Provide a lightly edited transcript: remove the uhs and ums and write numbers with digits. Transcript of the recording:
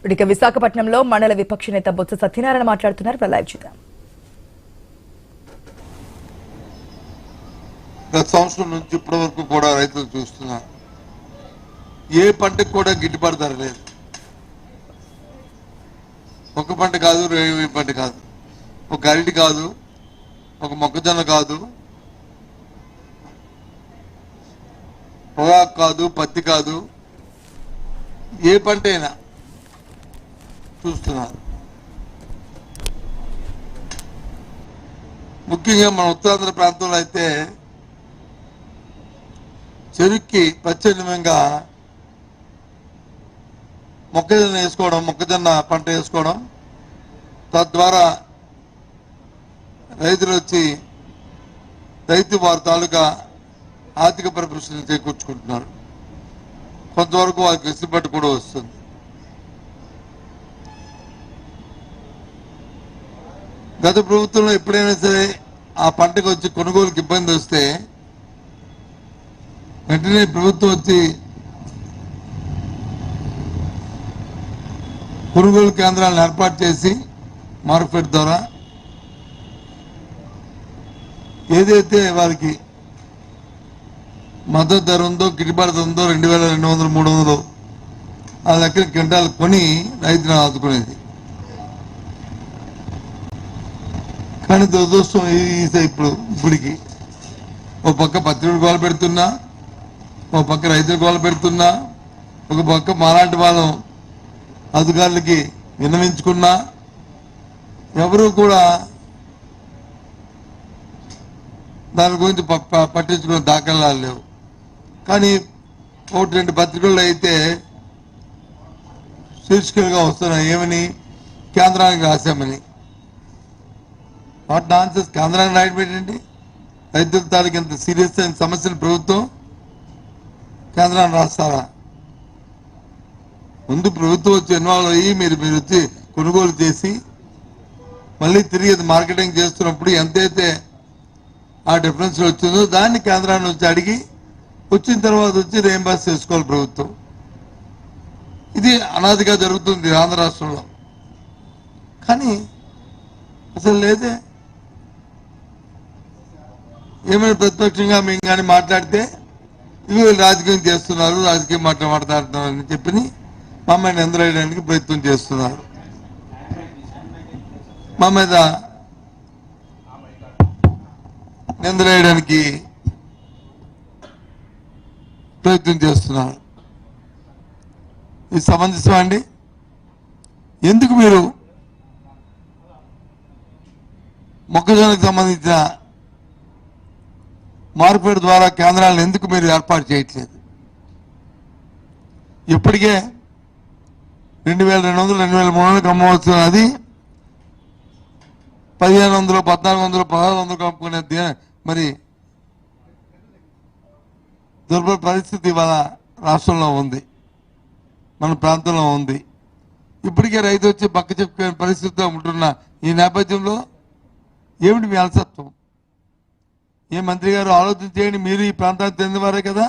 ఇక విశాఖపట్నంలో మండల విపక్ష నేత బొత్స సత్యనారాయణ మాట్లాడుతున్నారు. లైవ్ చూద్దాం. గత సంవత్సరం నుంచి ఇప్పటి వరకు కూడా రైతులు చూస్తున్నారు, ఏ పంటకు కూడా గిట్టుబాటు ధర లేదు. ఒక పంట కాదు, రేవి పంట కాదు, ఒక అరటి కాదు, ఒక మొక్కజొన్న కాదు, పొగాకు కాదు, పత్తి కాదు, ఏ పంట అయినా చూస్తున్నారు. ముఖ్యంగా మన ఉత్తరాంధ్ర ప్రాంతంలో అయితే చెరుక్కి ప్రత్యామ్నాయంగా మొక్కజొన్న వేసుకోవడం, మొక్కజొన్న పంట వేసుకోవడం, తద్వారా రైతులు వచ్చి వారి తాలూకా ఆర్థిక పరిపుష్టిని చేకూర్చుకుంటున్నారు. కొంతవరకు వారికి వెసులుబాటు కూడా వస్తుంది. గత ప్రభుత్వంలో ఎప్పుడైనా సరే ఆ పంటకు వచ్చి కొనుగోలుకి ఇబ్బంది వస్తే వెంటనే ప్రభుత్వం వచ్చి కొనుగోలు కేంద్రాలను ఏర్పాటు చేసి మార్కెట్ ద్వారా ఏదైతే వారికి మద్దతు ధర ఉందో, గిట్టుబాటు ధర ఉందో 2200, 300 ఆ లెక్కన క్వింటాలు కొని రైతులను ఆదుకునేది. కానీ దురదృష్టం ఇప్పటికి ఒక పక్క పత్రికలు గోల పెడుతున్నా, ఒక పక్క రైతులు గోల పెడుతున్నా, ఒక పక్క మాలాంటి వాళ్ళం అధికారులకి విన్నవించుకున్నా ఎవరు కూడా దాని గురించి పట్టించుకునే దాఖలాలు లేవు. కానీ 1-2 పత్రికల్లో అయితే శీర్షికలుగా వస్తున్నాయి, ఏమని, కేంద్రానికి రాశామని. What nonsense! కేంద్రానికి రాయడం పెట్టండి. రైతుల తాలూకు ఇంత సీరియస్ అయిన సమస్యలు ప్రభుత్వం కేంద్రాన్ని రాస్తారా? ముందు ప్రభుత్వం వచ్చి ఇన్వాల్వ్ అయ్యి మీరు వచ్చి కొనుగోలు చేసి మళ్ళీ తిరిగి అది మార్కెటింగ్ చేస్తున్నప్పుడు ఎంతైతే ఆ డిఫరెన్స్ వచ్చిందో దాన్ని కేంద్రాన్ని వచ్చి అడిగి వచ్చిన తర్వాత వచ్చి రీయింబర్స్ చేసుకోవాలి ప్రభుత్వం. ఇది అనాదిగా జరుగుతుంది ఆంధ్ర రాష్ట్రంలో. కానీ అసలు లేదే. ఏమైనా ప్రతిపక్షంగా మేము కానీ మాట్లాడితే ఇవి రాజకీయం చేస్తున్నారు, రాజకీయం మాట్లాడుతున్నారు అని చెప్పి మమ్మల్ని నిందలేయడానికి ప్రయత్నం చేస్తున్నారు. మా మీద నిందలేయడానికి ప్రయత్నం చేస్తున్నారు. ఇది సమంజసం అండి? ఎందుకు మీరు మొక్కజొన్నకు సంబంధించిన మార్కెట్ ద్వారా కేంద్రాలను ఎందుకు మీరు ఏర్పాటు చేయట్లేదు? ఇప్పటికే 2200, 2300 అమ్మవస్తుంది. అది 1500, 1400, 1600 అమ్ముకునే మరి దుర్భర పరిస్థితి ఇవాళ రాష్ట్రంలో ఉంది, మన ప్రాంతంలో ఉంది. ఇప్పటికే రైతు వచ్చి పక్క చెప్పుకునే పరిస్థితిలో ఉంటున్న ఈ నేపథ్యంలో ఏమిటి మీ అలసత్వం? ఏ మంత్రి గారు ఆలోచన చేయండి, మీరు ఈ ప్రాంతానికి చెందినవారే కదా.